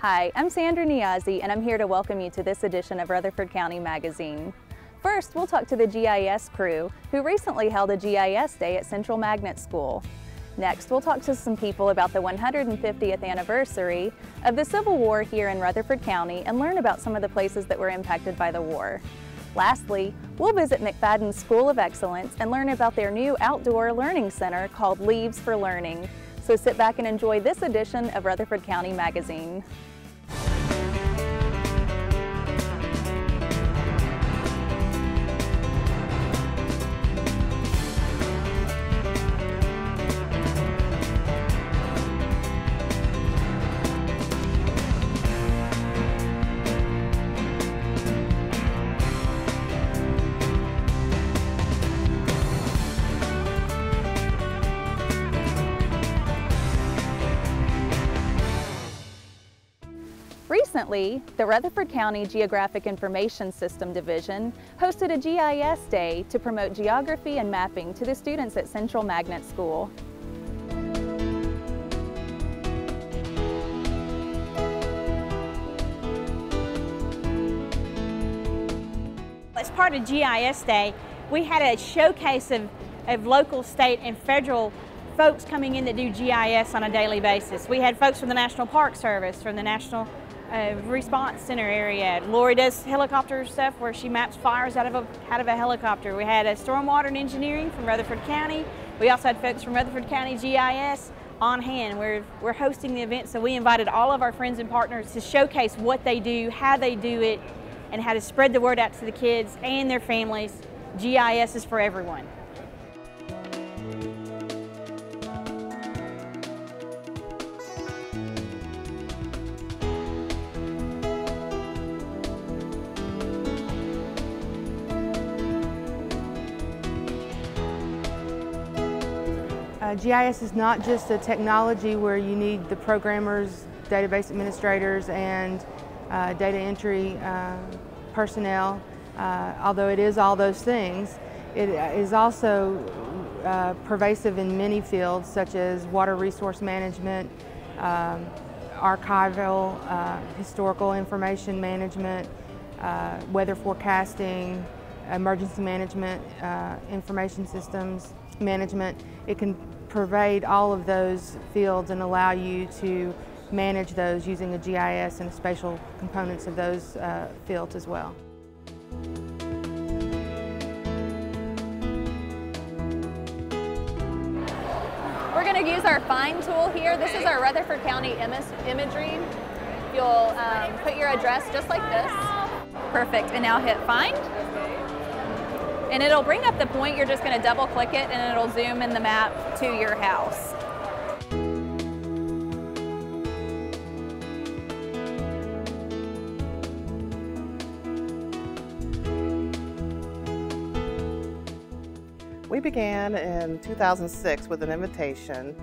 Hi, I'm Sandra Niazi, and I'm here to welcome you to this edition of Rutherford County Magazine. First, we'll talk to the GIS crew, who recently held a GIS Day at Central Magnet School. Next, we'll talk to some people about the 150th anniversary of the Civil War here in Rutherford County and learn about some of the places that were impacted by the war. Lastly, we'll visit McFadden School of Excellence and learn about their new outdoor learning center called Leaves for Learning. So sit back and enjoy this edition of Rutherford County Magazine. Recently, the Rutherford County Geographic Information System Division hosted a GIS Day to promote geography and mapping to the students at Central Magnet School. As part of GIS Day, we had a showcase of local, state, and federal folks coming in that do GIS on a daily basis. We had folks from the National Park Service, from the National Response Center area. Lori does helicopter stuff where she maps fires out of a helicopter. We had a stormwater and engineering from Rutherford County. We also had folks from Rutherford County GIS on hand. We're hosting the event, so we invited all of our friends and partners to showcase what they do, how they do it, and how to spread the word out to the kids and their families. GIS is for everyone. GIS is not just a technology where you need the programmers, database administrators, and data entry personnel. Although it is all those things, it is also pervasive in many fields such as water resource management, archival, historical information management, weather forecasting, emergency management, information systems management. It can pervade all of those fields and allow you to manage those using a GIS and spatial components of those fields as well. We're going to use our find tool here. This is our Rutherford County imagery. You'll put your address just like this. Perfect. And now hit find. And it'll bring up the point. You're just going to double click it and it'll zoom in the map to your house. We began in 2006 with an invitation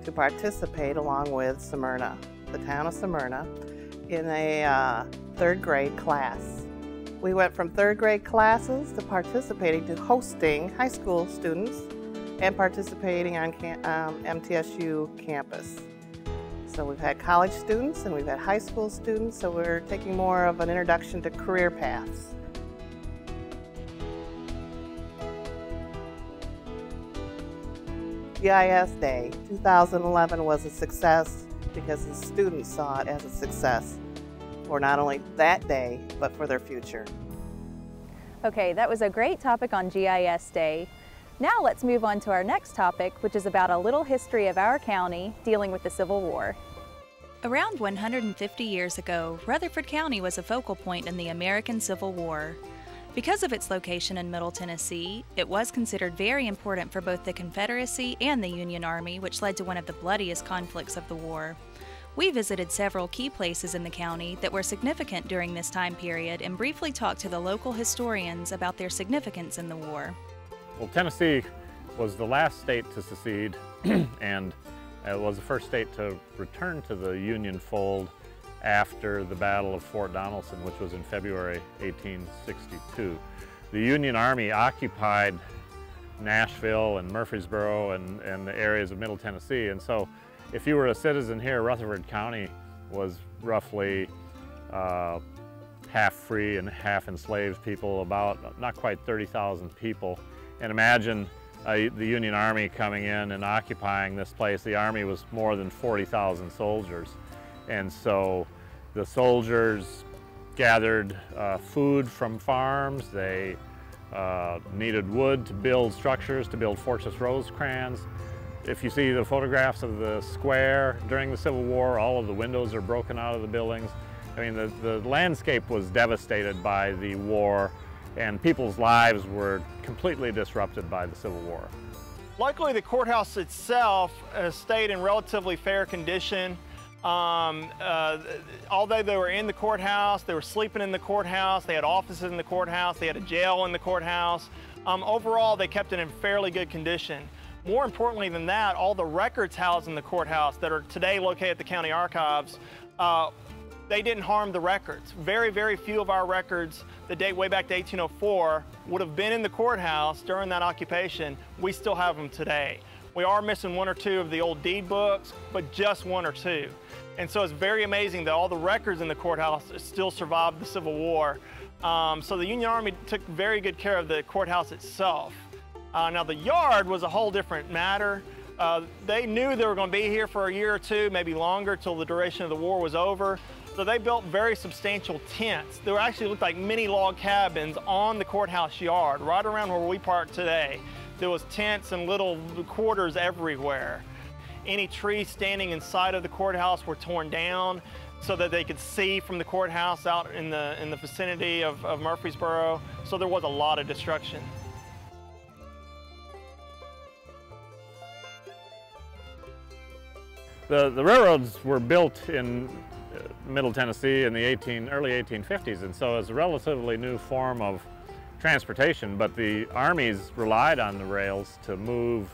to participate along with Smyrna, the town of Smyrna, in a third grade class. We went from third grade classes to participating to hosting high school students and participating on MTSU campus. So we've had college students and we've had high school students, so we're taking more of an introduction to career paths. GIS Day 2011 was a success because the students saw it as a success for not only that day, but for their future. Okay, that was a great topic on GIS Day. Now let's move on to our next topic, which is about a little history of our county dealing with the Civil War. Around 150 years ago, Rutherford County was a focal point in the American Civil War. Because of its location in Middle Tennessee, it was considered very important for both the Confederacy and the Union Army, which led to one of the bloodiest conflicts of the war. We visited several key places in the county that were significant during this time period and briefly talked to the local historians about their significance in the war. Well, Tennessee was the last state to secede and it was the first state to return to the Union fold after the Battle of Fort Donelson, which was in February 1862. The Union Army occupied Nashville and Murfreesboro and the areas of Middle Tennessee, and so if you were a citizen here, Rutherford County was roughly half free and half enslaved people, about not quite 30,000 people. And imagine the Union Army coming in and occupying this place. The Army was more than 40,000 soldiers. And so the soldiers gathered food from farms. They needed wood to build structures, to build Fortress Rosecrans. If you see the photographs of the square during the Civil War, all of the windows are broken out of the buildings. I mean, the landscape was devastated by the war, and people's lives were completely disrupted by the Civil War. Luckily, the courthouse itself stayed in relatively fair condition. Although they were in the courthouse, they were sleeping in the courthouse, they had offices in the courthouse, they had a jail in the courthouse. Overall, they kept it in fairly good condition. More importantly than that, all the records housed in the courthouse that are today located at the county archives, they didn't harm the records. Very, very few of our records that date way back to 1804 would have been in the courthouse during that occupation. We still have them today. We are missing one or two of the old deed books, but just one or two. And so it's very amazing that all the records in the courthouse still survived the Civil War. So the Union Army took very good care of the courthouse itself. Now the yard was a whole different matter. They knew they were going to be here for a year or two, maybe longer, till the duration of the war was over. So they built very substantial tents. They actually looked like mini log cabins on the courthouse yard, right around where we park today. There was tents and little quarters everywhere. Any trees standing inside of the courthouse were torn down so that they could see from the courthouse out in the vicinity of Murfreesboro. So there was a lot of destruction. The railroads were built in Middle Tennessee in the early 1850s, and so it's a relatively new form of transportation, but the armies relied on the rails to move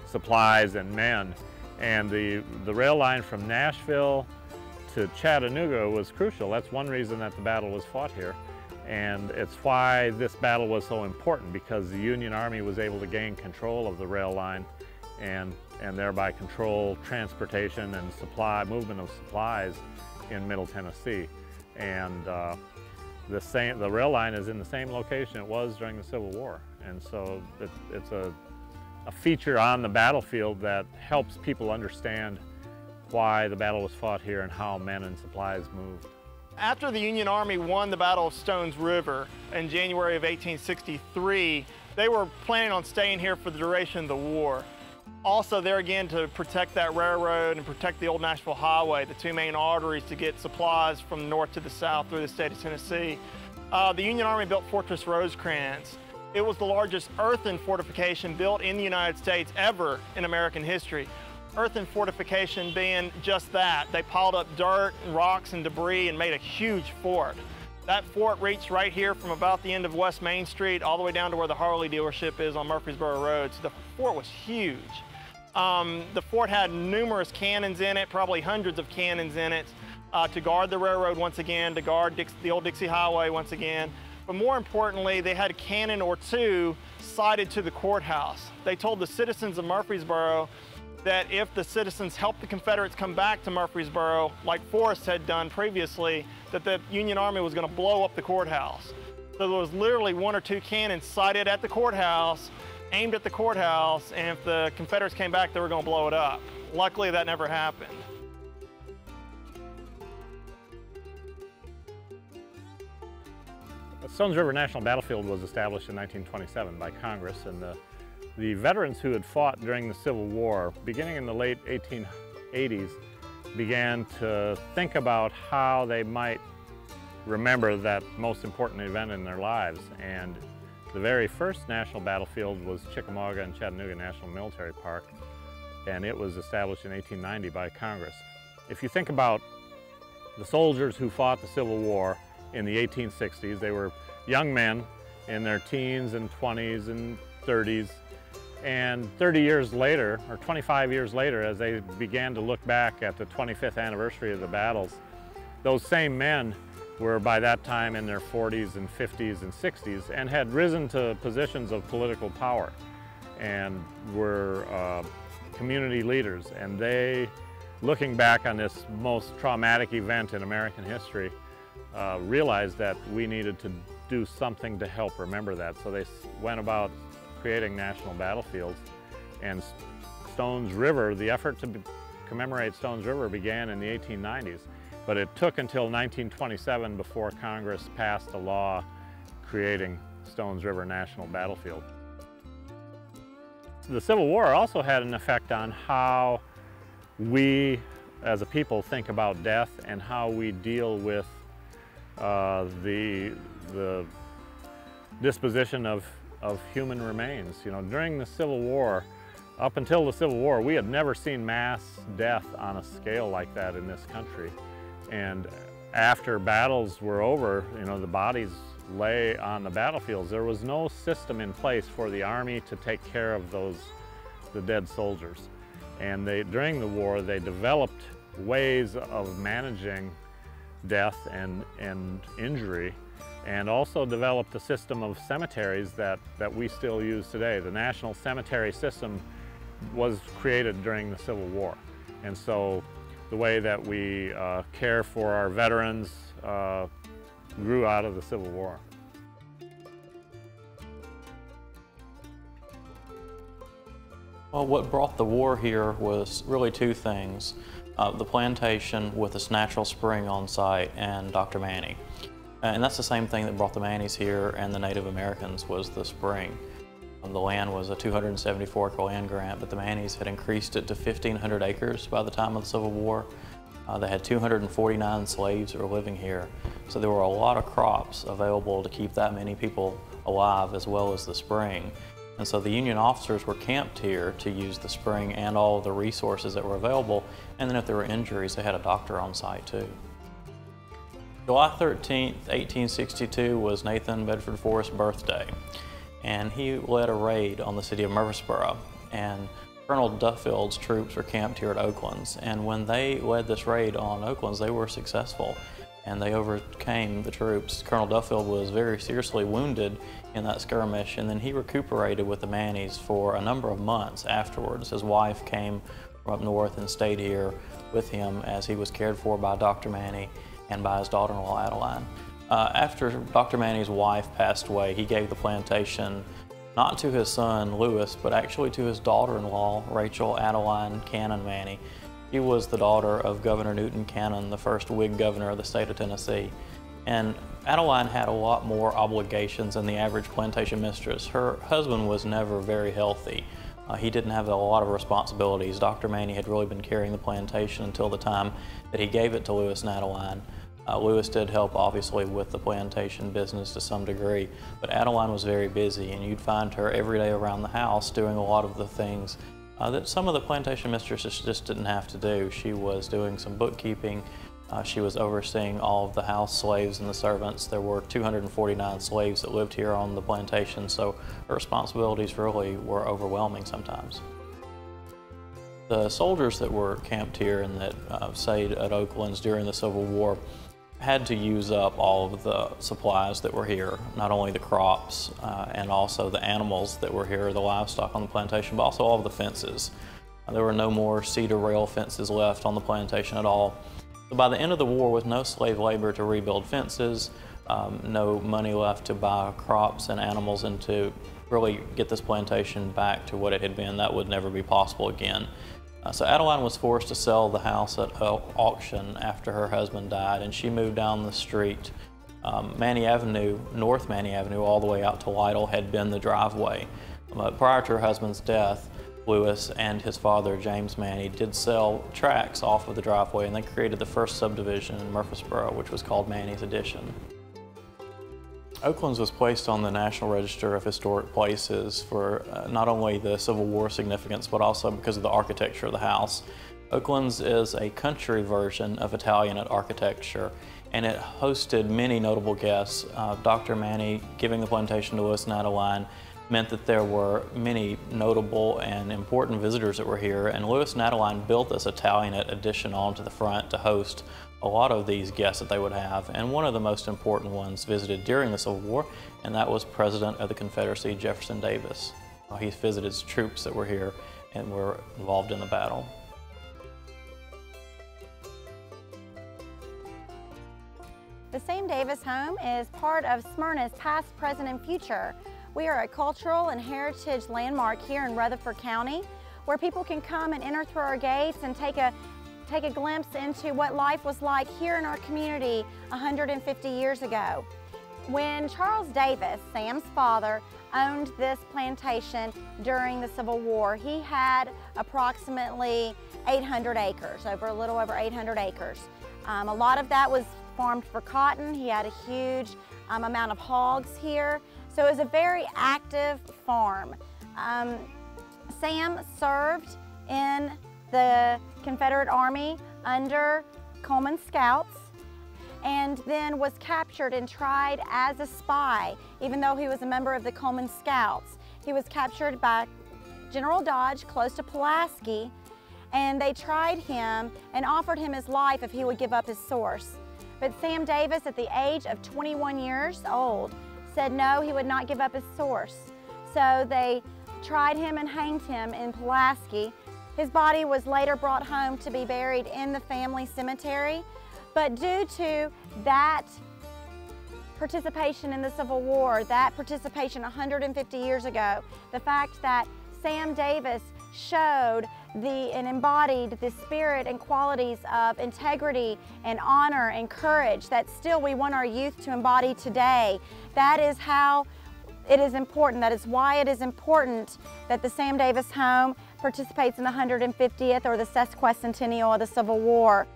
supplies and men. And the rail line from Nashville to Chattanooga was crucial. That's one reason that the battle was fought here. And it's why this battle was so important, because the Union Army was able to gain control of the rail line and thereby control transportation and movement of supplies in Middle Tennessee. And the rail line is in the same location it was during the Civil War. And so it's a feature on the battlefield that helps people understand why the battle was fought here and how men and supplies moved. After the Union Army won the Battle of Stones River in January of 1863, they were planning on staying here for the duration of the war. Also there again to protect that railroad and protect the old Nashville Highway, the two main arteries to get supplies from the north to the south through the state of Tennessee. The Union Army built Fortress Rosecrans. It was the largest earthen fortification built in the United States ever in American history. Earthen fortification being just that. They piled up dirt and rocks and debris and made a huge fort. That fort reached right here from about the end of West Main Street all the way down to where the Harley dealership is on Murfreesboro Road. So the fort was huge. The fort had numerous cannons in it, probably hundreds of cannons in it, to guard the railroad once again, to guard the old Dixie Highway once again. But more importantly, they had a cannon or two sighted to the courthouse. They told the citizens of Murfreesboro that if the citizens helped the Confederates come back to Murfreesboro, like Forrest had done previously, that the Union Army was going to blow up the courthouse. So there was literally one or two cannons sighted at the courthouse, aimed at the courthouse, and if the Confederates came back, they were going to blow it up. Luckily, that never happened. The Stones River National Battlefield was established in 1927 by Congress, and the veterans who had fought during the Civil War, beginning in the late 1880s, began to think about how they might remember that most important event in their lives. And the very first national battlefield was Chickamauga and Chattanooga National Military Park, and it was established in 1890 by Congress. If you think about the soldiers who fought the Civil War in the 1860s, they were young men in their teens and 20s and 30s. And 30 years later, or 25 years later, as they began to look back at the 25th anniversary of the battles, those same men were by that time in their 40s and 50s and 60s and had risen to positions of political power and were community leaders. And they looking back on this most traumatic event in American history, realized that we needed to do something to help remember that. So they went about creating national battlefields. And Stones River, the effort to commemorate Stones River began in the 1890s, but it took until 1927 before Congress passed a law creating Stones River National Battlefield. The Civil War also had an effect on how we as a people think about death and how we deal with the disposition of human remains. You know, during the Civil War, up until the Civil War, we had never seen mass death on a scale like that in this country. And after battles were over, you know, the bodies lay on the battlefields. There was no system in place for the Army to take care of the dead soldiers. And during the war, they developed ways of managing death and injury, and also developed a system of cemeteries that we still use today. The National Cemetery System was created during the Civil War. And so the way that we care for our veterans grew out of the Civil War. Well, what brought the war here was really two things. The plantation with its natural spring on site and Dr. Manny. And that's the same thing that brought the Mannies here and the Native Americans was the spring. The land was a 274-acre land grant, but the Mannies had increased it to 1,500 acres by the time of the Civil War. They had 249 slaves that were living here. So there were a lot of crops available to keep that many people alive, as well as the spring. And so the Union officers were camped here to use the spring and all of the resources that were available. And then if there were injuries, they had a doctor on site too. July 13th, 1862 was Nathan Bedford Forrest's birthday. And he led a raid on the city of Murfreesboro. And Colonel Duffield's troops were camped here at Oaklands. And when they led this raid on Oaklands, they were successful. And they overcame the troops. Colonel Duffield was very seriously wounded in that skirmish, and then he recuperated with the Mannies for a number of months afterwards. His wife came from up north and stayed here with him as he was cared for by Dr. Manny and by his daughter-in-law, Adeline. After Dr. Manny's wife passed away, he gave the plantation not to his son, Lewis, but actually to his daughter-in-law, Rachel Adeline Cannon Manny. She was the daughter of Governor Newton Cannon, the first Whig governor of the state of Tennessee. And Adeline had a lot more obligations than the average plantation mistress. Her husband was never very healthy. He didn't have a lot of responsibilities. Dr. Manny had really been carrying the plantation until the time that he gave it to Lewis and Adeline. Lewis did help, obviously, with the plantation business to some degree, but Adeline was very busy, and you'd find her every day around the house doing a lot of the things that some of the plantation mistresses just didn't have to do. She was doing some bookkeeping. She was overseeing all of the house slaves and the servants. There were 249 slaves that lived here on the plantation, so her responsibilities really were overwhelming sometimes. The soldiers that were camped here and that stayed at Oaklands during the Civil War had to use up all of the supplies that were here, not only the crops and also the animals that were here, the livestock on the plantation, but also all of the fences. There were no more cedar rail fences left on the plantation at all. So by the end of the war, with no slave labor to rebuild fences, no money left to buy crops and animals and to really get this plantation back to what it had been, that would never be possible again. So Adeline was forced to sell the house at auction after her husband died, and she moved down the street. Manny Avenue, North Manny Avenue, all the way out to Lytle had been the driveway. But prior to her husband's death, Lewis and his father, James Manny, did sell tracts off of the driveway, and they created the first subdivision in Murfreesboro, which was called Manny's Addition. Oaklands was placed on the National Register of Historic Places for not only the Civil War significance, but also because of the architecture of the house. Oaklands is a country version of Italianate architecture, and it hosted many notable guests. Dr. Manny giving the plantation to Lewis and Adeline meant that there were many notable and important visitors that were here, and Lewis and Adeline built this Italianate addition onto the front to host a lot of these guests that they would have, and one of the most important ones visited during the Civil War, and that was President of the Confederacy, Jefferson Davis. He visited troops that were here and were involved in the battle. The Sam Davis Home is part of Smyrna's past, present, and future. We are a cultural and heritage landmark here in Rutherford County where people can come and enter through our gates and take a glimpse into what life was like here in our community 150 years ago. When Charles Davis, Sam's father, owned this plantation during the Civil War, he had approximately 800 acres, a little over 800 acres. A lot of that was farmed for cotton. He had a huge amount of hogs here, so it was a very active farm. Sam served in the Confederate Army under Coleman's Scouts, and then was captured and tried as a spy, even though he was a member of the Coleman Scouts. He was captured by General Dodge close to Pulaski, and they tried him and offered him his life if he would give up his source. But Sam Davis, at the age of 21 years old, said no, he would not give up his source. So they tried him and hanged him in Pulaski. His body was later brought home to be buried in the family cemetery. But due to that participation in the Civil War, that participation 150 years ago, the fact that Sam Davis showed and embodied the spirit and qualities of integrity and honor and courage that still we want our youth to embody today, that is how it is important. That is why it is important that the Sam Davis Home participates in the 150th or the sesquicentennial of the Civil War.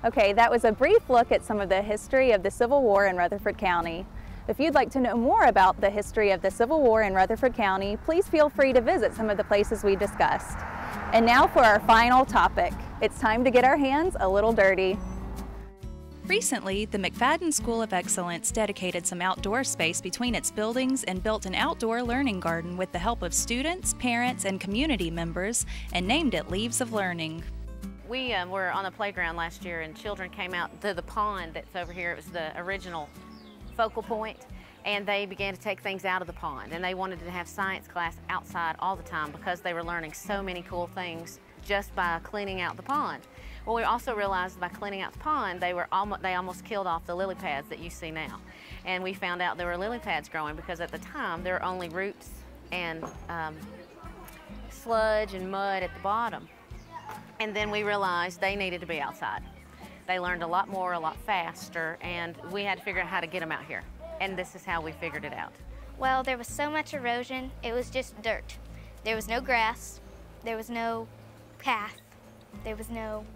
Okay, that was a brief look at some of the history of the Civil War in Rutherford County. If you'd like to know more about the history of the Civil War in Rutherford County, please feel free to visit some of the places we discussed. And now for our final topic. It's time to get our hands a little dirty. Recently, the McFadden School of Excellence dedicated some outdoor space between its buildings and built an outdoor learning garden with the help of students, parents, and community members, and named it Leaves of Learning. We were on the playground last year, and children came out to the pond that's over here. It was the original focal point, and they began to take things out of the pond, and they wanted to have science class outside all the time because they were learning so many cool things just by cleaning out the pond. Well, we also realized by cleaning out the pond, they almost killed off the lily pads that you see now. And we found out there were lily pads growing because at the time there were only roots and sludge and mud at the bottom. And then we realized they needed to be outside. They learned a lot more, a lot faster, and we had to figure out how to get them out here. And this is how we figured it out. Well, there was so much erosion, it was just dirt. There was no grass, there was no path, there was no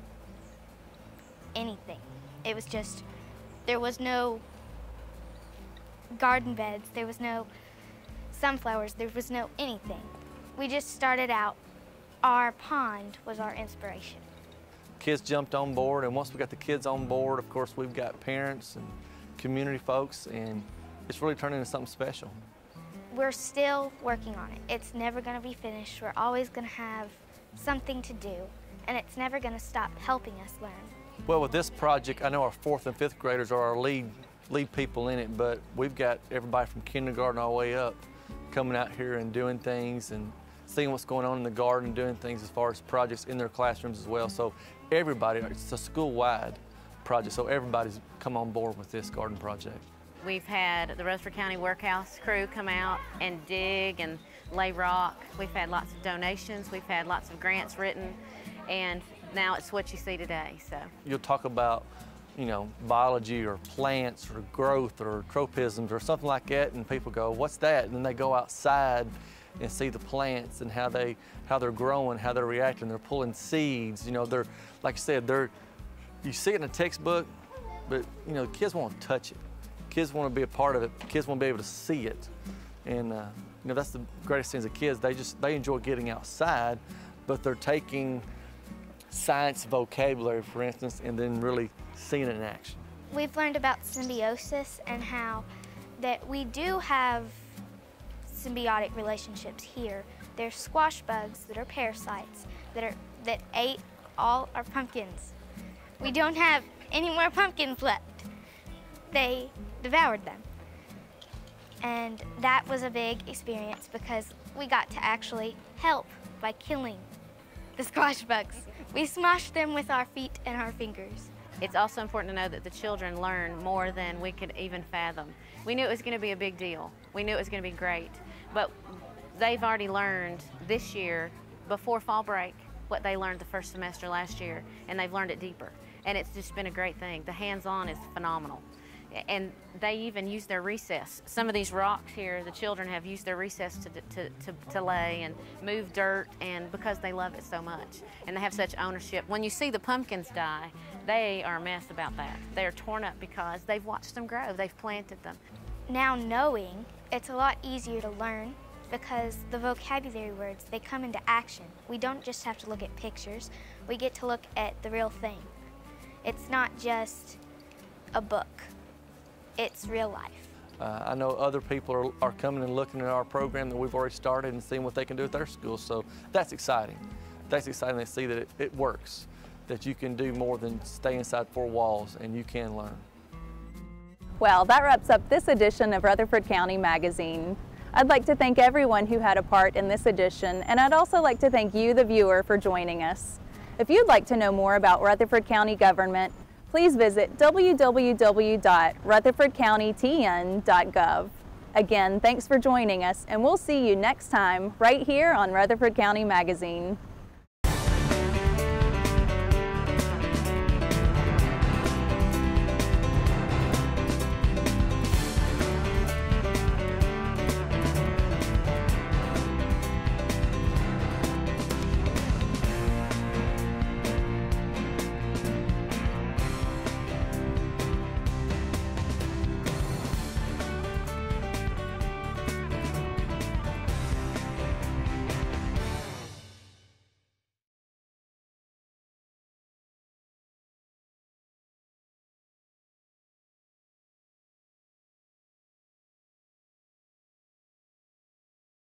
anything. It was just, there was no garden beds, there was no sunflowers, there was no anything. We just started out, our pond was our inspiration. Kids jumped on board, and once we got the kids on board, of course, we've got parents and community folks, and it's really turned into something special. We're still working on it. It's never going to be finished. We're always going to have something to do, and it's never going to stop helping us learn. Well, with this project, I know our 4th and 5th graders are our lead people in it, but we've got everybody from kindergarten all the way up coming out here and doing things and seeing what's going on in the garden, doing things as far as projects in their classrooms as well. So everybody, it's a school-wide project, so everybody's come on board with this garden project. We've had the Rutherford County Workhouse crew come out and dig and lay rock. We've had lots of donations, we've had lots of grants written, and now it's what you see today. So you'll talk about, you know, biology or plants or growth or tropisms or something like that, and people go, what's that? And then they go outside and see the plants and how they're growing, how they're reacting. They're pulling seeds. You know, they're, like I said, you see it in a textbook, but you know, kids want to touch it. Kids want to be a part of it. Kids want to be able to see it. And you know, that's the greatest thing as a kids. They enjoy getting outside, but they're taking science vocabulary, for instance, and then really seeing it in action. We've learned about symbiosis and how that we do have symbiotic relationships here. There's squash bugs that are parasites that ate all our pumpkins. We don't have any more pumpkins left. They devoured them. And that was a big experience because we got to actually help by killing the squash bugs. We smashed them with our feet and our fingers. It's also important to know that the children learn more than we could even fathom. We knew it was going to be a big deal. We knew it was going to be great, but they've already learned this year, before fall break, what they learned the first semester last year, and they've learned it deeper. And it's just been a great thing. The hands-on is phenomenal. And they even use their recess. Some of these rocks here, the children have used their recess to lay and move dirt, and because they love it so much. And they have such ownership. When you see the pumpkins die, they are a mess about that. They're torn up because they've watched them grow, they've planted them. Now knowing, it's a lot easier to learn because the vocabulary words, they come into action. We don't just have to look at pictures, we get to look at the real thing. It's not just a book. It's real life. I know other people are coming and looking at our program that we've already started and seeing what they can do at their schools, so that's exciting. That's exciting to see that it works, that you can do more than stay inside four walls and you can learn. Well, that wraps up this edition of Rutherford County Magazine. I'd like to thank everyone who had a part in this edition, and I'd also like to thank you, the viewer, for joining us. If you'd like to know more about Rutherford County government, please visit www.rutherfordcountytn.gov. Again, thanks for joining us, and we'll see you next time right here on Rutherford County Magazine.